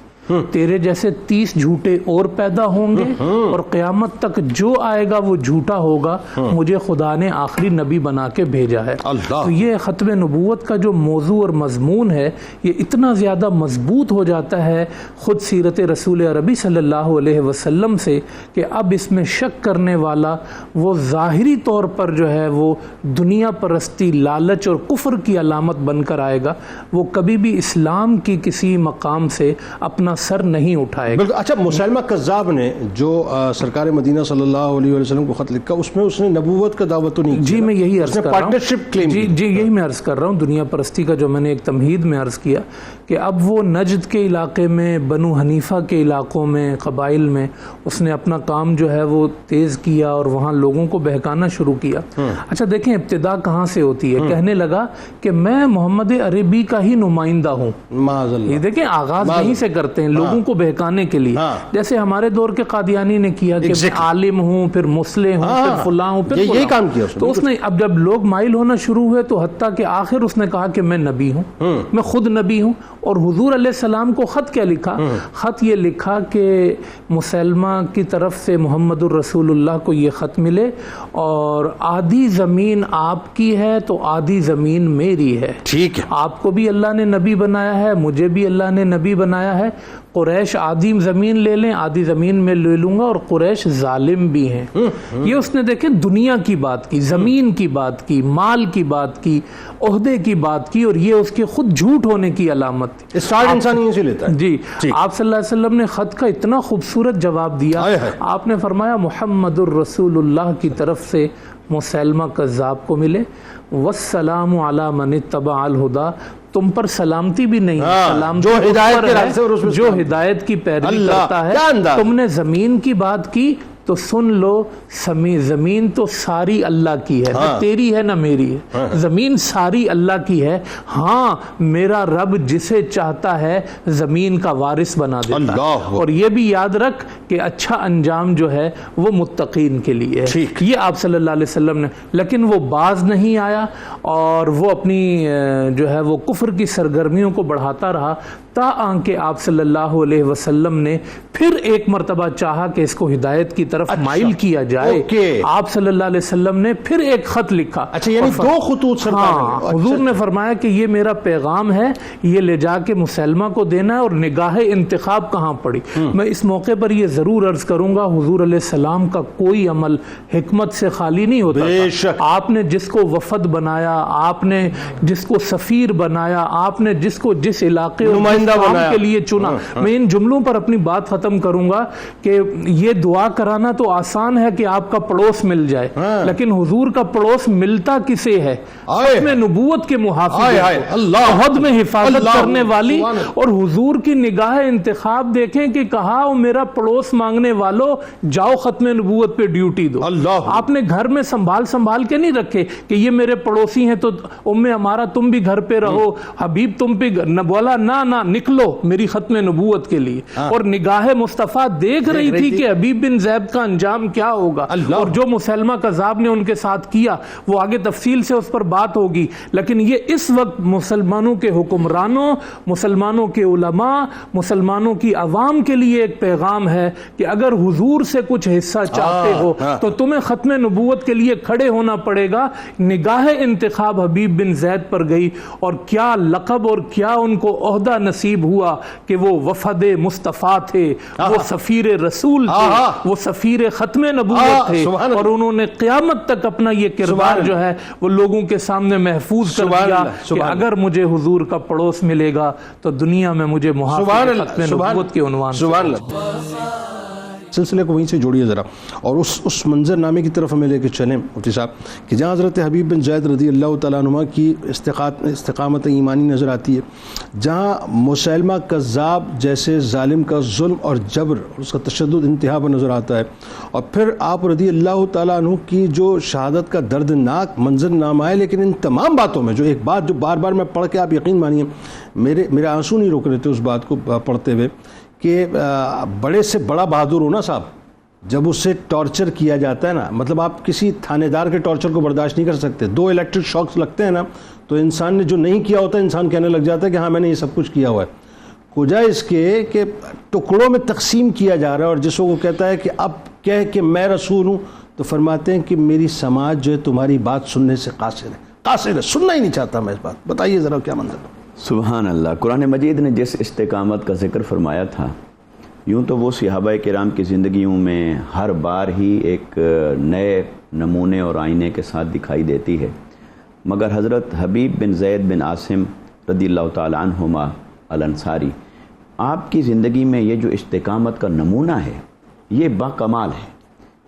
تیرے جیسے 30 جھوٹے اور پیدا ہوں گے اور قیامت تک جو آئے گا وہ جھوٹا ہوگا، مجھے خدا نے آخری نبی بنا کے بھیجا ہے۔ تو یہ ختم نبوت کا جو موضوع اور مضمون ہے یہ اتنا زیادہ مضبوط ہو جاتا ہے خود سیرت رسول عربی صلی اللہ علیہ وسلم سے کہ اب اس میں شک کرنے والا وہ ظاہری طور پر جو ہے وہ دنیا پرستی، لالچ اور کفر کی علامت بن کر آئے گا، وہ کبھی بھی اسلام کی کسی مقام سے اپنا سر نہیں اٹھائے گا۔ اچھا، مسیلمہ کذاب نے جو سرکار مدینہ صلی اللہ علیہ وسلم کو خط لکھا، اس میں اس نے نبوت کا دعوت تو نہیں کیا؟ جی میں یہی عرض کر رہا ہوں، پارٹنرشپ کلیم جی یہی میں عرض کر رہا ہوں، دنیا پرستی کا جو میں نے ایک تمہید میں عرض کیا کہ اب وہ نجد کے علاقے میں، بنو حنیفہ کے علاقوں میں، قبائل میں اس نے اپنا کام جو ہے وہ تیز کیا اور وہاں لوگوں کو بہکانا شروع کیا۔ اچھا دیکھیں ابتدا کہاں سے ہوتی ہے، کہنے لگا کہ میں محمد عربی کا ہی نمائندہ ہوں۔ معاذ اللہ، یہ دیکھیں آغاز یہیں سے کرتے ہیں لوگوں کو بہکانے کے لیے، جیسے ہمارے دور کے قادیانی نے کیا کہ میں عالم ہوں، پھر مسلح ہوں، پھر فلاں ہوں، پھر یہی کام کیا تو اس نے اب جب لوگ مائل ہونا شروع ہوئے تو حتیٰ کہ آخر اس نے کہا کہ میں نبی ہوں، میں خود نبی ہوں۔ اور حضور علیہ السلام کو خط کیا لکھا؟ خط یہ لکھا کہ مسلمہ کی طرف سے محمد الرسول اللہ کو یہ خط ملے اور آدھی زمین آپ کی ہے تو آدھی زمین میری ہے، ٹھیک ہے، آپ کو بھی اللہ نے نبی بنایا ہے، مجھے بھی اللہ نے نبی بنایا ہے، قریش آدھی زمین لے لیں، آدھی زمین میں لے لوں گا، اور قریش ظالم بھی ہیں۔ یہ اس نے دیکھیں دنیا کی بات کی، زمین کی بات کی، مال کی بات کی، عہدے کی بات کی، اور یہ اس کے خود جھوٹ ہونے کی علامت تھی۔ اسٹارٹ انسان یہیں سے لیتا ہے۔ جی آپ صلی اللہ علیہ وسلم نے خط کا اتنا خوبصورت جواب دیا، آپ نے فرمایا محمد الرسول اللہ کی طرف سے مسیلمہ کذاب کو ملے، والسلام علی من اتبع الہدی، تم پر سلامتی بھی نہیں، سلامتی جو ہدایت کے راستے پر، جو ہدایت کی پیروی کرتا ہے۔ تم نے زمین کی بات کی تو سن لو، زمین تو ساری اللہ کی ہے، نہ تیری ہے نہ میری ہے، زمین ساری اللہ کی ہے۔ ہاں میرا رب جسے چاہتا ہے زمین کا وارث بنا دیتا ہے، اور یہ بھی یاد رکھ کہ اچھا انجام جو ہے وہ متقین کے لیے ہے۔ یہ آپ صلی اللہ علیہ وسلم نے، لیکن وہ باز نہیں آیا اور وہ اپنی جو ہے وہ کفر کی سرگرمیوں کو بڑھاتا رہا، تاآں کہ آپ صلی اللہ علیہ وسلم نے پھر ایک مرتبہ چاہا کہ اس کو ہدایت کی طرف مائل کیا جائے۔ آپ صلی اللہ علیہ وسلم نے پھر ایک خط لکھا، یعنی دو خطوط سرکار، حضور نے فرمایا کہ یہ میرا پیغام ہے، یہ لے جا کے مسلمہ کو دینا ہے۔ اور نگاہ انتخاب کہاں پڑی؟ میں اس موقع پر یہ ضرور عرض کروں گا، حضور علیہ السلام کا کوئی عمل حکمت سے خالی نہیں ہوتا تھا۔ آپ نے جس کو وفد بنایا، آپ نے جس کو سفیر بنایا، آپ نے جس کو جس علاقے کے لیے چنا۔ میں ان جملوں پر اپنی بات ختم کروں گا کہ یہ دعا کرانا تو آسان ہے کہ آپ کا پڑوس مل جائے، لیکن حضور کا پڑوس ملتا کسے ہے؟ ختم نبوت کے محافظ، عہد میں حفاظت کرنے والی۔ اور حضور کی نگاہ انتخاب دیکھیں کہ کہا او میرا پڑوس مانگنے والو جاؤ ختم نبوت پہ ڈیوٹی دو۔ آپ نے گھر میں سنبھال کے نہیں رکھے کہ یہ میرے پڑوسی ہیں تو ہمارا تم بھی گھر پہ رہو، حبیب تم پہ نہ، بولا نہ نکلو میری ختم نبوت کے لیے۔ اور نگاہ مصطفیٰ دیکھ رہی تھی کہ حبیب بن زید کا انجام کیا ہوگا، اور جو مسلمہ کذاب نے ان کے ساتھ کیا وہ آگے تفصیل سے اس پر بات ہوگی، لیکن یہ اس وقت مسلمانوں کے حکمرانوں، مسلمانوں کے علماء، مسلمانوں کی عوام کے لیے ایک پیغام ہے کہ اگر حضور سے کچھ حصہ چاہتے ہو تو تمہیں ختم نبوت کے لیے کھڑے ہونا پڑے گا۔ نگاہ انتخاب حبیب بن زید پر گئی، اور کیا لقب اور کیا ان کو عہدہ نصیب ہوا کہ وہ وفد مصطفیٰ تھے، وہ سفیر رسول تھے، وہ سفیر ختم نبوت تھے، اور انہوں نے قیامت تک اپنا یہ کردار جو ہے وہ لوگوں کے سامنے محفوظ کر دیا کہ اگر مجھے حضور کا پڑوس ملے گا تو دنیا میں مجھے محافظ ختم نبوت کے عنوان سے۔ سلسلے کو وہیں سے جوڑیے ذرا، اور اس منظر نامے کی طرف ہمیں لے کے چلیں مفتی صاحب کہ جہاں حضرت حبیب بن زید رضی اللہ تعالیٰ عنہ کی استقامت ایمانی نظر آتی ہے، جہاں مسیلمہ کذاب جیسے ظالم کا ظلم اور جبر، اس کا تشدد انتہا پر نظر آتا ہے، اور پھر آپ رضی اللہ تعالیٰ عنہ کی جو شہادت کا دردناک منظر نامہ ہے، لیکن ان تمام باتوں میں جو ایک بات جو بار بار میں پڑھ کے آپ یقین مانیے میرے آنسو نہیں روک رہے تھے اس بات کو پڑھتے ہوئے، کہ بڑے سے بڑا بہادر ہو نا صاحب، جب اسے ٹارچر کیا جاتا ہے نا، مطلب آپ کسی تھانے دار کے ٹارچر کو برداشت نہیں کر سکتے، 2 الیکٹرک شاکس لگتے ہیں نا تو انسان نے جو نہیں کیا ہوتا انسان کہنے لگ جاتا ہے کہ ہاں میں نے یہ سب کچھ کیا ہوا ہے۔ وجہ اس کے کہ ٹکڑوں میں تقسیم کیا جا رہا ہے، اور جسوں کو کہتا ہے کہ اب کہہ کہ میں رسول ہوں، تو فرماتے ہیں کہ میری سماج جو ہے تمہاری بات سننے سے قاصر ہے، سننا ہی نہیں چاہتا میں اس بات۔ بتائیے ذرا کیا منظر ہے۔ سبحان اللہ۔ قرآن مجید نے جس استقامت کا ذکر فرمایا تھا، یوں تو وہ صحابہ کرام کی زندگیوں میں ہر بار ہی ایک نئے نمونے اور آئینے کے ساتھ دکھائی دیتی ہے، مگر حضرت حبیب بن زید بن عاصم رضی اللہ تعالیٰ عنہما الانصاری، آپ کی زندگی میں یہ جو استقامت کا نمونہ ہے یہ با کمال ہے۔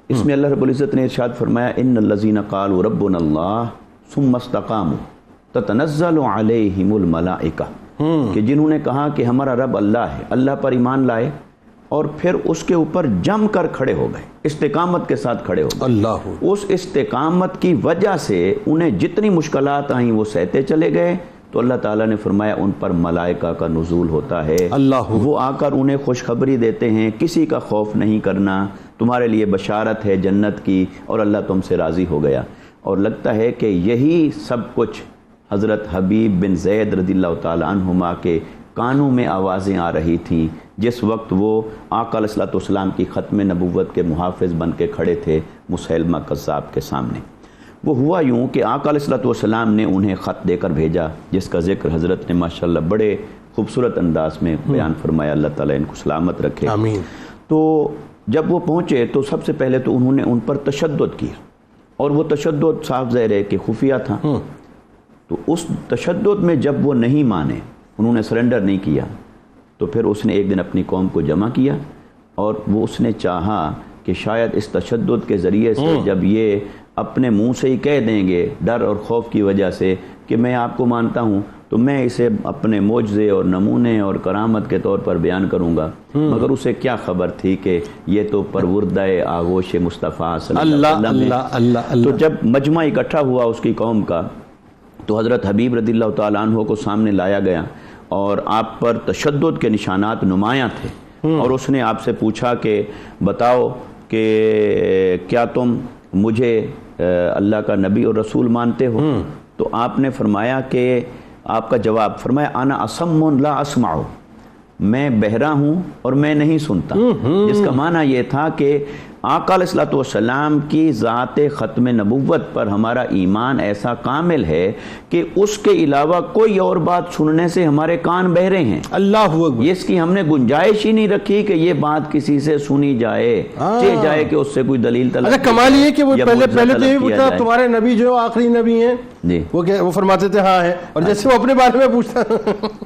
اس میں اللہ رب العزت نے ارشاد فرمایا ان الذین قالوا ربنا اللہ ثم استقاموا تتنزل علیہم الملائکہ، کہ جنہوں نے کہا کہ ہمارا رب اللہ ہے، اللہ پر ایمان لائے اور پھر اس کے اوپر جم کر کھڑے ہو گئے، استقامت کے ساتھ کھڑے ہو گئے، اللہ اس استقامت کی وجہ سے انہیں جتنی مشکلات آئیں وہ سہتے چلے گئے، تو اللہ تعالیٰ نے فرمایا ان پر ملائکہ کا نزول ہوتا ہے، اللہ وہ آ کر انہیں خوشخبری دیتے ہیں کسی کا خوف نہیں کرنا، تمہارے لیے بشارت ہے جنت کی، اور اللہ تم سے راضی ہو گیا۔ اور لگتا ہے کہ یہی سب کچھ حضرت حبیب بن زید رضی اللہ تعالیٰ عنہما کے کانوں میں آوازیں آ رہی تھیں جس وقت وہ آقا علیہ الصلوۃ والسلام کی ختم نبوت کے محافظ بن کے کھڑے تھے مسیلمہ کذاب کے سامنے۔ وہ ہوا یوں کہ آقا علیہ الصلوۃ والسلام نے انہیں خط دے کر بھیجا، جس کا ذکر حضرت نے ماشاءاللہ بڑے خوبصورت انداز میں بیان فرمایا، اللہ تعالیٰ ان کو سلامت رکھے۔ آمین۔ تو جب وہ پہنچے تو سب سے پہلے تو انہوں نے ان پر تشدد کیا، اور وہ تشدد صاف ظاہر ہے کہ خفیہ تھا، تو اس تشدد میں جب وہ نہیں مانے، انہوں نے سرنڈر نہیں کیا، تو پھر اس نے ایک دن اپنی قوم کو جمع کیا، اور وہ اس نے چاہا کہ شاید اس تشدد کے ذریعے سے جب یہ اپنے منہ سے ہی کہہ دیں گے ڈر اور خوف کی وجہ سے کہ میں آپ کو مانتا ہوں، تو میں اسے اپنے معجزے اور نمونے اور کرامت کے طور پر بیان کروں گا، مگر اسے کیا خبر تھی کہ یہ تو پروردہ آغوش مصطفیٰ صلی اللہ علیہ وسلم ہے۔ تو جب مجمع اکٹھا ہوا اس کی قوم کا، تو حضرت حبیب رضی اللہ تعالیٰ عنہ کو سامنے لایا گیا، اور آپ پر تشدد کے نشانات نمایاں تھے، اور اس نے آپ سے پوچھا کہ بتاؤ کہ کیا تم مجھے اللہ کا نبی اور رسول مانتے ہو؟ تو آپ نے فرمایا کہ آپ کا جواب فرمایا انا اصم لا اسمع، میں بہرا ہوں اور میں نہیں سنتا، جس کا معنی یہ تھا کہ آقا علیہ الصلوۃ والسلام کی ذات ختم نبوت پر ہمارا ایمان ایسا کامل ہے کہ اس کے علاوہ کوئی اور بات سننے سے ہمارے کان بہرے ہیں، اللہ اکبر، اس کی ہم نے گنجائش ہی نہیں رکھی کہ یہ بات کسی سے سنی جائے، چاہے جائے کہ اس سے کوئی دلیل طلب۔ اچھا کمال یہ کہ وہ پہلے تو یہ پوچھتا تمہارے نبی جو آخری نبی ہیں جی، وہ فرماتے تھے ہاں ہے، اور جیسے وہ اپنے بارے میں پوچھتا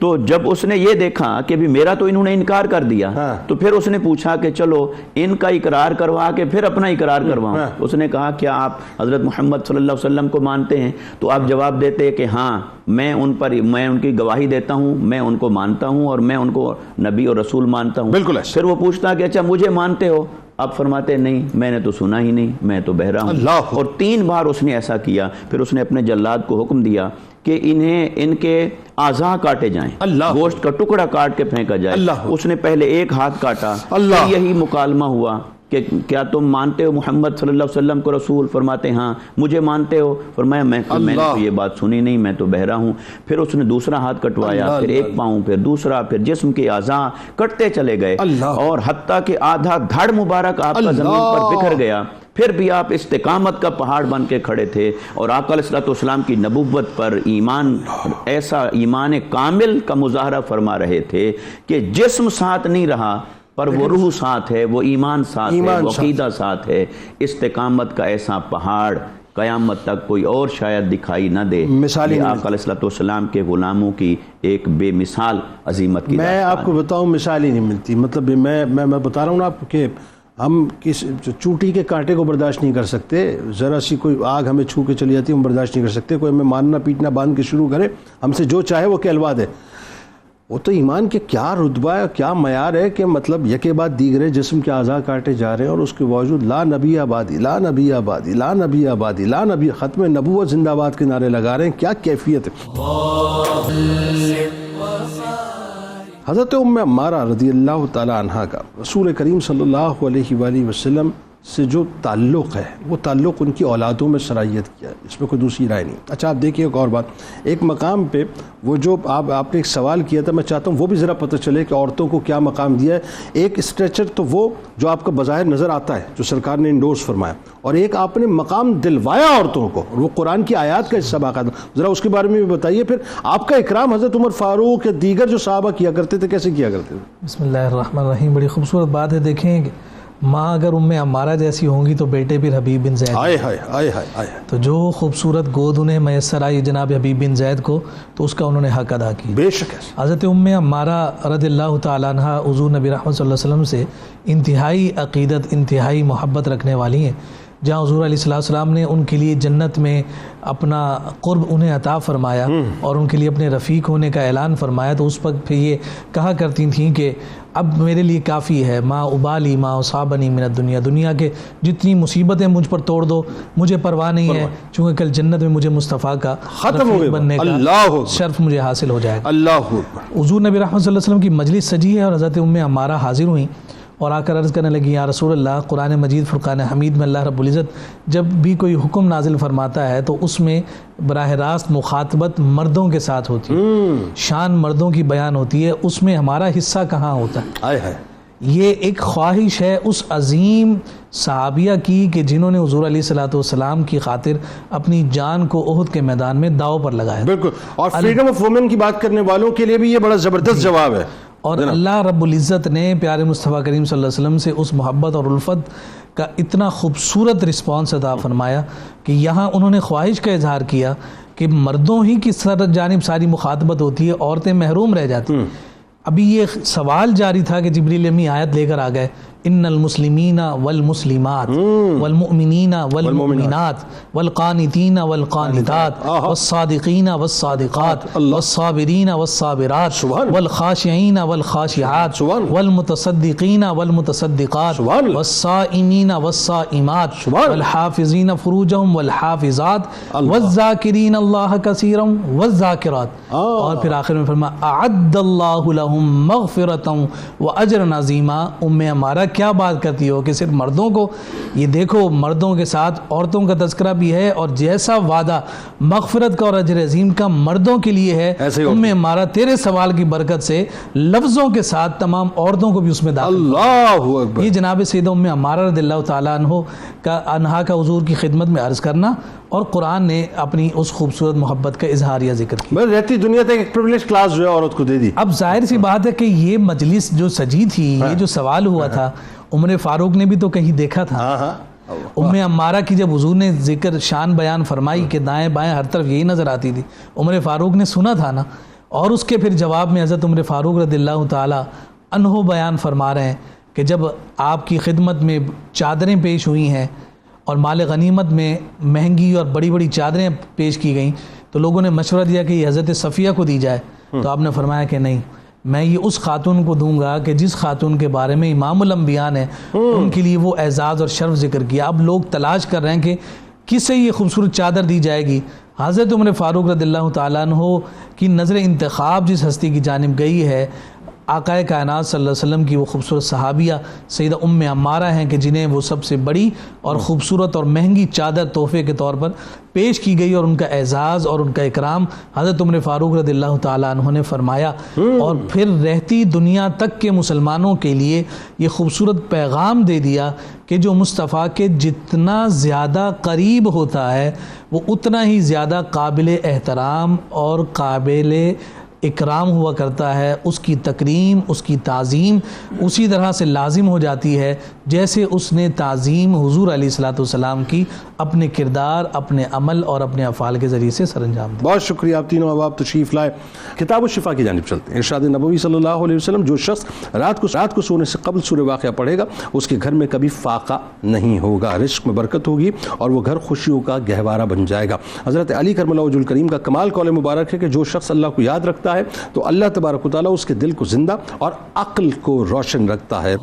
تو جب اس نے یہ دیکھا کہ بھی میرا تو انہوں نے انکار کر دیا، تو پھر اس نے پوچھا کہ چلو ان کا اقرار کروا کے پھر اپنا اقرار کرواؤں۔ اس نے کہا کیا آپ حضرت محمد صلی اللہ علیہ وسلم کو مانتے ہیں؟ تو آپ جواب دیتے کہ ہاں میں ان کی گواہی دیتا ہوں، میں ان کو مانتا ہوں، اور میں ان کو نبی اور رسول مانتا ہوں۔ بالکل۔ پھر وہ پوچھتا کہ اچھا مجھے مانتے ہو؟ آپ فرماتے نہیں، میں نے تو سنا ہی نہیں، میں تو بہرا ہوں۔ اور 3 بار اس نے ایسا کیا۔ پھر اس نے اپنے جلاد کو حکم دیا کہ ان کے اعضاء کاٹے جائیں، گوشت کا ٹکڑا کاٹ کے پھینکا جائے۔ اس نے پہلے ایک ہاتھ کاٹا، پھر یہی مکالمہ ہوا کہ کیا تم مانتے ہو محمد صلی اللہ علیہ وسلم کو رسول؟ فرماتے ہاں۔ مجھے مانتے ہو؟ فرمایا میں نے تو یہ بات سنی نہیں، میں تو بہرا ہوں۔ پھر اس نے دوسرا ہاتھ کٹوایا، پھر ایک پاؤں، پھر دوسرا، پھر جسم کے اعضاء کٹتے چلے گئے، اور حتیٰ کہ آدھا دھڑ مبارک آپ کا زمین پر بکھر گیا، پھر بھی آپ استقامت کا پہاڑ بن کے کھڑے تھے، اور آقا علیہ الصلوۃ والسلام کی نبوت پر ایمان، ایسا ایمان کامل کا مظاہرہ فرما رہے تھے کہ جسم ساتھ نہیں رہا پر وہ روح ساتھ ہے، وہ ایمان ساتھ ہے، وہ عقیدہ ساتھ ہے۔ استقامت کا ایسا پہاڑ قیامت تک کوئی اور شاید دکھائی نہ دے۔ مثالی آقا علیہ الصلوۃ والسلام کے غلاموں کی ایک بے مثال عظیمت کی میں آپ کو بتاؤں، مثال ہی نہیں ملتی۔ مطلب میں بتا رہا ہوں نا آپ کہ ہم کس چوٹی کے کانٹے کو برداشت نہیں کر سکتے، ذرا سی کوئی آگ ہمیں چھو کے چلی جاتی ہے ہم برداشت نہیں کر سکتے، کوئی ہمیں مارنا پیٹنا باندھ کے شروع کرے، ہم سے جو چاہے وہ کہلوا دے۔ وہ تو ایمان کے کیا رتبہ ہے، کیا معیار ہے کہ مطلب یکے بعد دیگرے جسم کے اعضاء کاٹے جا رہے ہیں، اور اس کے باوجود لا نبی آبادی، لا نبی آبادی، لا نبی آبادی، لا نبی، ختم نبوت زندہ باد کے نعرے لگا رہے ہیں۔ کیا کیفیت ہے۔ حضرت ام عمارہ رضی اللہ تعالی عنہا کا رسول کریم صلی اللہ علیہ وآلہ وسلم سے جو تعلق ہے وہ تعلق ان کی اولادوں میں شرائط کیا ہے، اس میں کوئی دوسری رائے نہیں۔ اچھا آپ دیکھیے ایک اور بات، ایک مقام پہ وہ جو آپ نے ایک سوال کیا تھا، میں چاہتا ہوں وہ بھی ذرا پتہ چلے کہ عورتوں کو کیا مقام دیا ہے۔ ایک اسٹریچر تو وہ جو آپ کا بظاہر نظر آتا ہے جو سرکار نے انڈورس فرمایا، اور ایک آپ نے مقام دلوایا عورتوں کو، وہ قرآن کی آیات کا حصہ باقاعدہ، ذرا اس کے بارے میں بھی بتائیے۔ پھر آپ کا اکرام حضرت عمر فاروق یا دیگر جو صحابہ کیا کرتے تھے کیسے کیا کرتے تھے؟ بسم اللہ الرحمن الرحیم، بڑی خوبصورت بات ہے۔ دیکھیں کہ ماں اگر عمارہ جیسی ہوں گی تو بیٹے پھر حبیب بن زید، آئے ہائے آئے ہائے آئے، تو جو خوبصورت گود انہیں میسر آئی جناب حبیب بن زید کو، تو اس کا انہوں نے حق ادا کیا۔ بے شک ہے۔ حضرت عمارہ رضی اللہ تعالیٰ عنہ حضور نبی رحمت صلی اللہ علیہ وسلم سے انتہائی عقیدت، انتہائی محبت رکھنے والی ہیں، جہاں حضور علیہ السلام نے ان کے لیے جنت میں اپنا قرب انہیں عطا فرمایا اور ان کے لیے اپنے رفیق ہونے کا اعلان فرمایا، تو اس وقت پھر یہ کہا کرتی تھیں کہ اب میرے لیے کافی ہے، ما ابالی ما اصابنی من الدنیا، دنیا کے جتنی مصیبتیں مجھ پر توڑ دو، مجھے پرواہ نہیں ہے، چونکہ کل جنت میں مجھے مصطفیٰ کا ختم ہو رفیق گئے بننے کا اللہ شرف مجھے حاصل ہو جائے گا۔ اللہ اکبر۔ حضور نبی رحمت صلی اللہ علیہ وسلم کی مجلس سجی ہے اور حضرت عمارہ حاضر ہوئیں اور آ کر عرض کرنے لگی، یا رسول اللہ، قرآن مجید فرقان حمید میں اللہ رب العزت جب بھی کوئی حکم نازل فرماتا ہے تو اس میں براہ راست مخاطبت مردوں کے ساتھ ہوتی ہے، شان مردوں کی بیان ہوتی ہے، اس میں ہمارا حصہ کہاں ہوتا ہے؟ آئے ہائے، یہ ایک خواہش ہے اس عظیم صحابیہ کی کہ جنہوں نے حضور علیہ السلام کی خاطر اپنی جان کو احد کے میدان میں داؤ پر لگایا۔ بالکل، اور فریڈم آف وومن کی بات کرنے والوں کے لیے بھی یہ بڑا زبردست جواب ہے۔ اور اللہ رب العزت نے پیارے مصطفیٰ کریم صلی اللہ علیہ وسلم سے اس محبت اور الفت کا اتنا خوبصورت رسپانس عطا فرمایا کہ یہاں انہوں نے خواہش کا اظہار کیا کہ مردوں ہی کی جانب ساری مخاطبت ہوتی ہے، عورتیں محروم رہ جاتی ہیں۔ ابھی یہ سوال جاری تھا کہ جبریل امی آیت لے کر آ گئے، ان المسلمین والمسلمات والمؤمنین والمؤمنات والقانتین والقانتات والصادقین والصادقات والصابرین والصابرات والخاشعین والخاشعات والمتصدقین والمتصدقات والصائمین والصائمات والحافظین فروجهم والحافظات والذاکرین اللہ کثیرا والذاکرات، اور پھر آخر میں فرمایا اعد اللہ لهم مغفرۃ واجرا عظیما۔ عمارہ کیا بات کرتی ہو کہ صرف مردوں کو، یہ دیکھو مردوں کے ساتھ عورتوں کا تذکرہ بھی ہے، اور جیسا وعدہ مغفرت کا اور اجر عظیم کا مردوں کے لیے ہے، عمارہ تیرے سوال کی برکت سے لفظوں کے ساتھ تمام عورتوں کو بھی اس میں داخل۔ اللہ اکبر۔ یہ جناب سیدہ عمارہ رضی اللہ تعالیٰ عنہا کا حضور کی خدمت میں عرض کرنا، اور قرآن نے اپنی اس خوبصورت محبت کا اظہاریہ ذکر کیا۔ میں رہتی دنیا تک ایک پریویلیج کلاس جو ہے عورت کو دے دی۔ اب ظاہر سی بات ہے کہ یہ مجلس جو سجی تھی، یہ جو سوال ہوا تھا، عمر فاروق نے بھی تو کہیں دیکھا تھا۔ عمارہ کی جب حضور نے ذکر شان بیان فرمائی کہ دائیں بائیں ہر طرف یہی نظر آتی تھی، عمر فاروق نے سنا تھا نا، اور اس کے پھر جواب میں حضرت عمر فاروق رضی اللہ تعالی عنہ بیان فرما رہے ہیں کہ جب آپ کی خدمت میں چادریں پیش ہوئی ہیں اور مال غنیمت میں مہنگی اور بڑی بڑی چادریں پیش کی گئیں، تو لوگوں نے مشورہ دیا کہ یہ حضرت صفیہ کو دی جائے، تو آپ نے فرمایا کہ نہیں، میں یہ اس خاتون کو دوں گا کہ جس خاتون کے بارے میں امام الانبیاء نے ان کے لیے وہ اعزاز اور شرف ذکر کیا۔ اب لوگ تلاش کر رہے ہیں کہ کس سے یہ خوبصورت چادر دی جائے گی۔ حضرت عمر فاروق رضی اللہ تعالیٰ عنہ کی نظر انتخاب جس ہستی کی جانب گئی ہے، آقا کائنات صلی اللہ علیہ وسلم کی وہ خوبصورت صحابیہ سیدہ عمارہ ہیں کہ جنہیں وہ سب سے بڑی اور خوبصورت اور مہنگی چادر تحفے کے طور پر پیش کی گئی، اور ان کا اعزاز اور ان کا اکرام حضرت عمر فاروق رضی اللہ تعالیٰ عنہ نے فرمایا، اور پھر رہتی دنیا تک کے مسلمانوں کے لیے یہ خوبصورت پیغام دے دیا کہ جو مصطفیٰ کے جتنا زیادہ قریب ہوتا ہے وہ اتنا ہی زیادہ قابل احترام اور قابل اکرام ہوا کرتا ہے، اس کی تکریم، اس کی تعظیم اسی طرح سے لازم ہو جاتی ہے جیسے اس نے تعظیم حضور علیہ السلام کی اپنے کردار، اپنے عمل اور اپنے افعال کے ذریعے سے سر انجام دی۔ بہت شکریہ، آپ تینوں احباب تشریف لائے۔ کتاب الشفا کی جانب چلتے ہیں۔ ارشاد نبوی صلی اللہ علیہ وسلم، جو شخص رات کو سونے سے قبل سورہ واقعہ پڑھے گا اس کے گھر میں کبھی فاقہ نہیں ہوگا، رزق میں برکت ہوگی اور وہ گھر خوشیوں کا گہوارہ بن جائے گا۔ حضرت علی کرم اللہ وجہ الکریم کا کمال قول مبارک ہے کہ جو شخص اللہ کو یاد رکھتا ہے تو اللہ تبارک و تعالیٰ اس کے دل کو زندہ اور عقل کو روشن رکھتا ہے۔